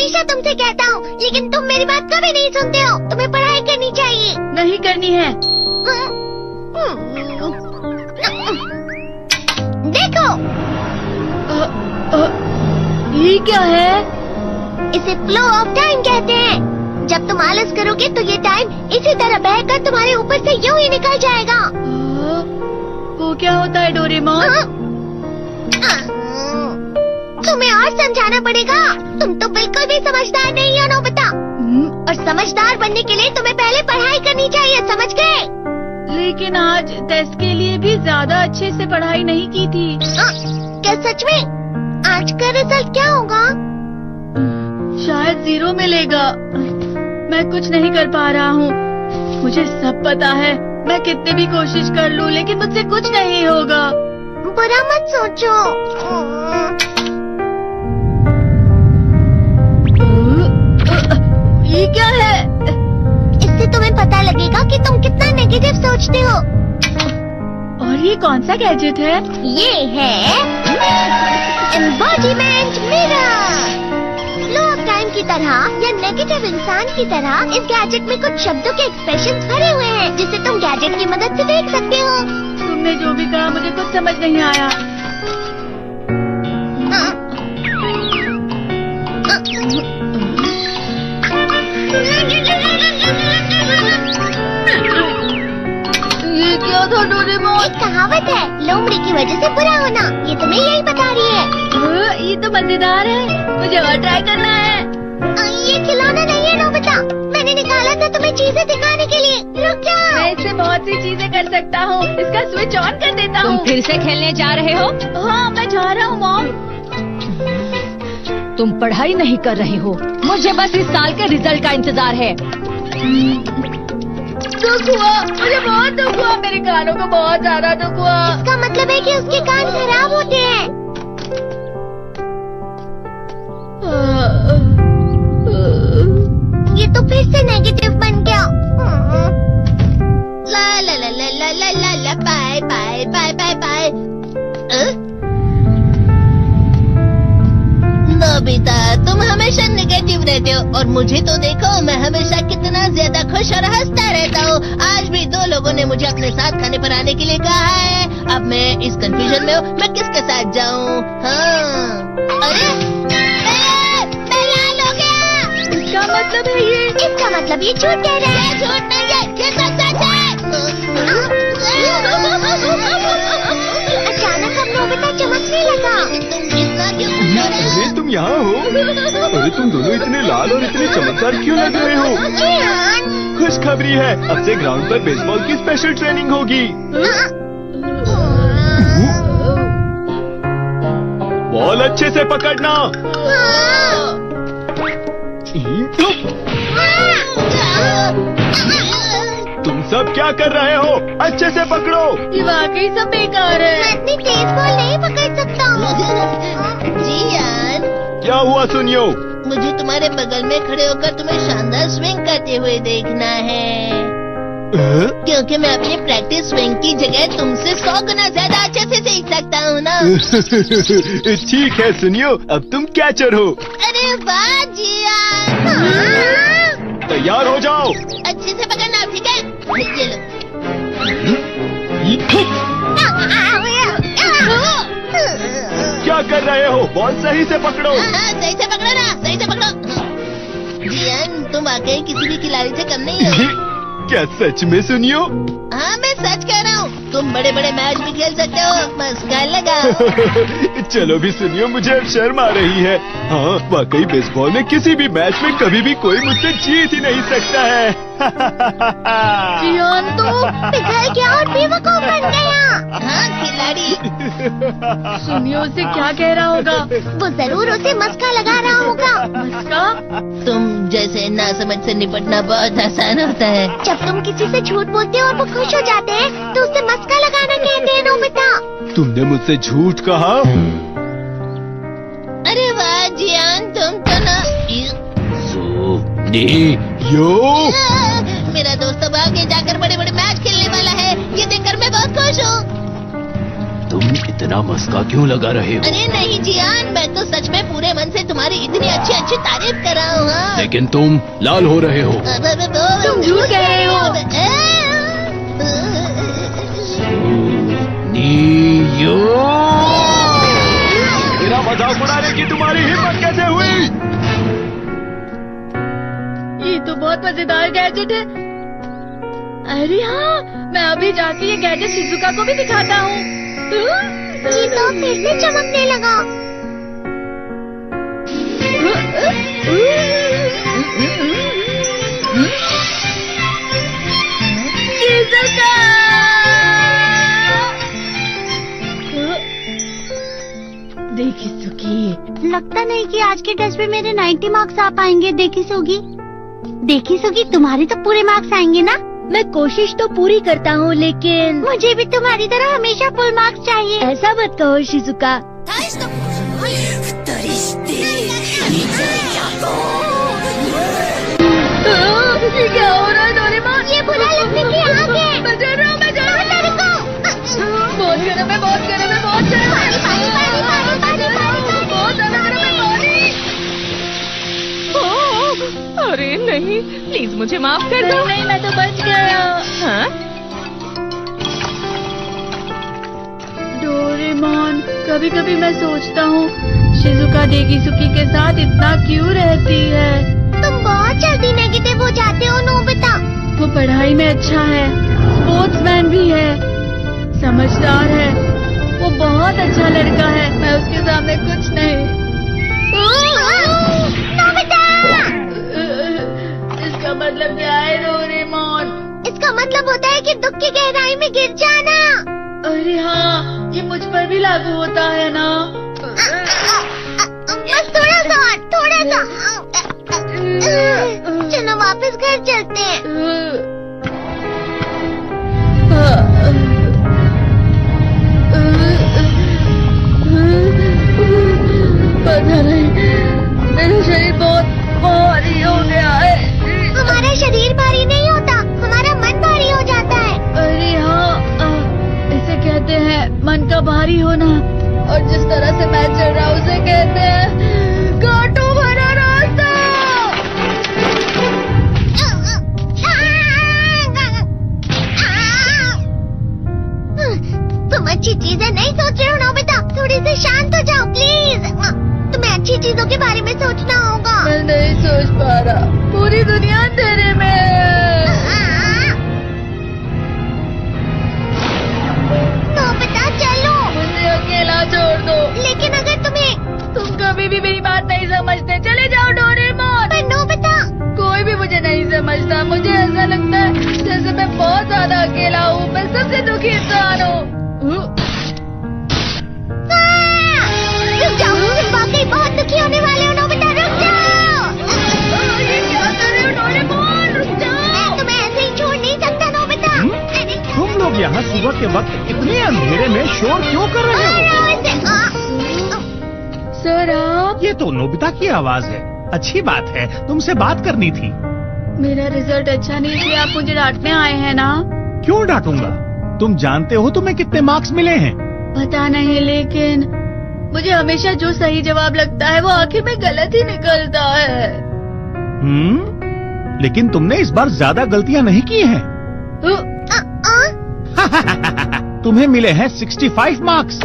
हमेशा तुमसे कहता हूँ, लेकिन तुम मेरी बात कभी नहीं सुनते हो। तुम्हें पढ़ाई करनी चाहिए। नहीं करनी है। देखो, ये क्या है? इसे फ्लो ऑफ टाइम कहते हैं। जब तुम आलस करोगे तो ये टाइम इसी तरह बहकर तुम्हारे ऊपर से यूं ही निकल जाएगा। वो क्या होता है डोरेमोन? तुम्हें और समझाना पड़ेगा। तुम तो बिल्कुल भी समझदार नहीं हो नोबिता। और समझदार बनने के लिए तुम्हें पहले पढ़ाई करनी चाहिए, समझ गए? लेकिन आज टेस्ट के लिए भी ज्यादा अच्छे से पढ़ाई नहीं की थी। क्या सच में? आज का रिजल्ट क्या होगा? शायद 0 मिलेगा। मैं कुछ नहीं कर पा रहा हूँ। मुझे सब पता है। मैं कितनी भी कोशिश कर लूँ, लेकिन मुझसे कुछ नहीं होगा। बुरा मत सोचो। ये क्या है? इससे तुम्हें पता लगेगा कि तुम कितना नेगेटिव सोचते हो। और ये कौन सा गैजेट है? ये है embodiment mirror. Flow of time की तरह या नेगेटिव इंसान की तरह इस गैजेट में कुछ शब्दों के एक्सप्रेशंस भरे हुए हैं, जिसे तुम गैजेट की मदद से देख सकते हो। तुमने जो भी कहा मुझे कुछ समझ नहीं आया। ये क्या था डोरेमोन? एक कहावत है, लोमड़ी की वजह से बुरा होना। ये तुम्हें यही बता रही है। ये तो मजेदार है। मुझे और ट्राई करना है। ये खिलौना नहीं है नोबिता। मैंने निकाला था तुम्हें चीजें दिखाने के लिए। रुक जाओ। मैं इससे बहुत सी चीजें कर सकता हूँ। इसका स्विच ऑन कर देता हूँ। तुम फिर से खेलने जा रहे हो? हाँ, मैं जा रहा हूँ मॉम। तुम पढ़ाई नहीं कर रहे हो। मुझे बस इस साल के रिजल्ट का इंतजार है। दुख हुआ, मुझे बहुत दुख हुआ। मेरे कानों को बहुत ज्यादा दुख हुआ। इसका मतलब है कि उसके कान खराब होते हैं। ये तो फिर से नेगेटिव बन गया। ला ला ला ला ला ला ला ला bye bye bye bye bye. Nobita, तुम हमेशा नेगेटिव रहते हो और मुझे तो देखो, मैं हमेशा कितना ज्यादा खुश और हंसता रहता हूँ। आज भी 2 लोगों ने मुझे अपने साथ खाने पर आने के लिए कहा है। अब मैं इस कंफ्यूजन में हूँ, मैं किसके साथ जाऊँ? हाँ, अरे मैं लाल हो गया। इसका मतलब है ये? इसका मतलब ये झूठ कह रहा है। झूठ नहीं है, ये सच है। अचानक अब नोबिता चमकने लगा। तुम इतना क्यों? अरे तुम यहाँ हो? अरे तुम दोनों इतने लाल और इतने चमकदार क्यों लग रहे हो? खुशखबरी है, अब से ग्राउंड पर बेसबॉल की स्पेशल ट्रेनिंग होगी। बॉल अच्छे से पकड़ना। तुम सब क्या कर रहे हो? अच्छे से पकड़ो। ये वाकई सब बेकार है। मैं इतनी तेज बॉल नहीं पकड़ सकता हूँ। जियान, क्या हुआ सुनियो? मुझे तुम्हारे बगल में खड़े होकर तुम्हें शानदार स्विंग करते हुए देखना है। क्योंकि मैं अपनी प्रैक्टिस स्विंग की जगह तुमसे 100 गुना ज्यादा अच्छे से सीख सकता हूँ ना। ठीक है सुनियो, अब तुम कैचर हो। अरे वाह जियान। तैयार हो जाओ। अच्छे से पकड़ना, ठीक है? ये लो। क्या कर रहे हो? बॉल सही से पकड़ो। सही से पकड़ो ना, सही से पकड़ो। जियान, तुम वाकई किसी भी खिलाड़ी से कम नहीं हो। क्या सच में सुनियो? हाँ, मैं सच कह रहा हूँ। तुम बड़े बड़े मैच भी खेल सकते हो, मस्का लगा। चलो भी सुनियो, मुझे अब शर्म आ रही है। हाँ, वाकई बेसबॉल में किसी भी मैच में कभी भी कोई मुझसे जीत ही नहीं सकता है। जियान तो पिघल गया और बेवकूफ बन गया। हाँ, खिलाड़ी। सुनियो उसे क्या कह रहा होगा? वो जरूर उसे मस्का लगा रहा होगा। मस्का? तुम जैसे नासमझ से निपटना बहुत आसान होता है। जब तुम किसी से झूठ बोलते हो और वो खुश हो जाते हैं, तो उसे मस्का लगाना कहते हैं नोबिता। तुमने मुझसे झूठ कहा? अरे वाह जियान, तुम तो ना। यो, मेरा दोस्त अब आगे जाकर बड़े बड़े मैच खेलने वाला है। ये देखकर मैं बहुत खुश हूँ। तुम इतना मस्का क्यों लगा रहे हो? अरे नहीं जियान, मैं तो सच में पूरे मन से तुम्हारी इतनी अच्छी अच्छी तारीफ कर रहा हूँ। हाँ। लेकिन तुम लाल हो रहे हो। तुम झूठ कह रहे हो। मेरा मजाक उड़ाने की तुम्हारी हिम्मत कैसे हुई? ये तो बहुत मजेदार गैजेट है। अरे हाँ, मैं अभी जाके ये गैजेट शिजुका को भी दिखाता हूँ। जी तो फिर से चमकने लगा। शिजुका! देखी सुगी, लगता नहीं कि आज के टेस्ट में मेरे 90 मार्क्स आ पाएंगे। देखी सुगी तुम्हारे तो पूरे मार्क्स आएंगे ना? मैं कोशिश तो पूरी करता हूँ, लेकिन मुझे भी तुम्हारी तरह हमेशा फुल मार्क्स चाहिए। ऐसा मत कहो शिजुका। ये क्या हो रहा है डोरेमोन? ये बुरा लगने की आग है। मैं डर रहा हूँ, मैं डर रहा हूँ। बहुत गर्म है, बहुत गर्म है, बहुत गर्म है। पानी, पानी, पानी, पानी, पानी। बहुत ज्यादा गर्म है पानी। अरे नहीं, प्लीज मुझे माफ कर दो। नहीं, मैं तो बच गया। हाँ? डोरेमोन, कभी कभी मैं सोचता हूँ शिजुका डेगिसुकी के साथ इतना क्यों रहती है। तुम बहुत जल्दी नेगेटिव हो जाते हो नोबिता। वो पढ़ाई में अच्छा है, स्पोर्ट्समैन भी है, समझदार है, वो बहुत अच्छा लड़का है। मैं उसके सामने कुछ नहीं। नोबिता! इसका मतलब क्या है डोरेमोन? इसका मतलब होता है कि दुख की गहराई में गिर जाना। अरे हाँ, ये मुझ पर भी लागू होता है ना। बस थोड़ा सा। चलो वापस घर चलते हैं। पता नहीं, मेरा शरीर बहुत भारी हो गया है। हमारा शरीर भारी नहीं होता, हमारा मन भारी हो जाता है। अरे हाँ, इसे कहते हैं मन का भारी होना। और जिस तरह से मैं चल रहा हूँ उसे कहते हैं कांटों भरा रास्ता। तुम अच्छी चीजें नहीं सोच रहे हो नोबिता, थोड़ी सी शांत हो जाओ प्लीज। तुम्हें अच्छी चीजों के बारे में सोचना होगा। मैं नहीं सोच पा रहा, पूरी दुनिया अंधेरे में है। नोबिता चलो। मुझे अकेला छोड़ दो। लेकिन अगर तुम कभी भी मेरी बात नहीं समझते, चले जाओ डोरेमोन। पर नोबिता। कोई भी मुझे नहीं समझता। मुझे ऐसा लगता है जैसे मैं बहुत ज्यादा अकेला हूँ। मैं सबसे दुखी इंसान हूँ। रुक जाओ, तुम वाकई बहुत दुखी होने वाले हो नोबिता, रुक जाओ। ये क्या कर रहे हो डोरेमोन? रुक जाओ। मैं तुम्हें ऐसे ही छोड़ नहीं सकता नोबिता। अरे तुम लोग यहाँ सुबह के वक्त इतने अंधेरे में शोर क्यों कर रहे हो? सर आप? ये तो नोबिता की आवाज है। अच्छी बात है, तुमसे बात करनी थी। मेरा रिजल्ट अच्छा नहीं इसलिए आप मुझे डांटने आए हैं ना? क्यों डांटूंगा? तुम जानते हो तुम्हें कितने मार्क्स मिले हैं? पता नहीं, लेकिन मुझे हमेशा जो सही जवाब लगता है वो आखिर में गलत ही निकलता है। लेकिन तुमने इस बार ज्यादा गलतियाँ नहीं की हैं। तुम्हें मिले हैं 65 मार्क्स।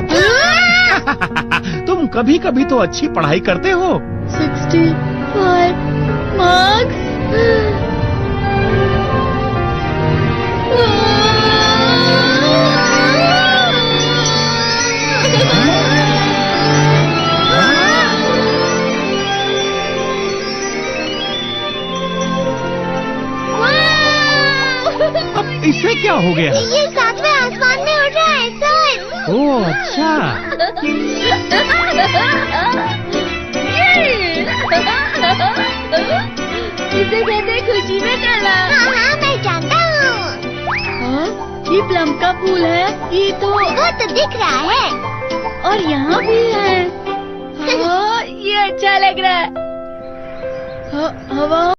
तुम कभी कभी तो अच्छी पढ़ाई करते हो। 65 मार्क्स? अब इससे क्या हो गया? ये सातवें आसमान में उड़ रहा है सर। ओह अच्छा। इसे कहते खुशी में करना। हाँ मैं जानता हूँ। ये प्लम का फूल है। ये तो वो तो दिख रहा है। और यहाँ भी है। हाँ, ये अच्छा लग रहा है। हवा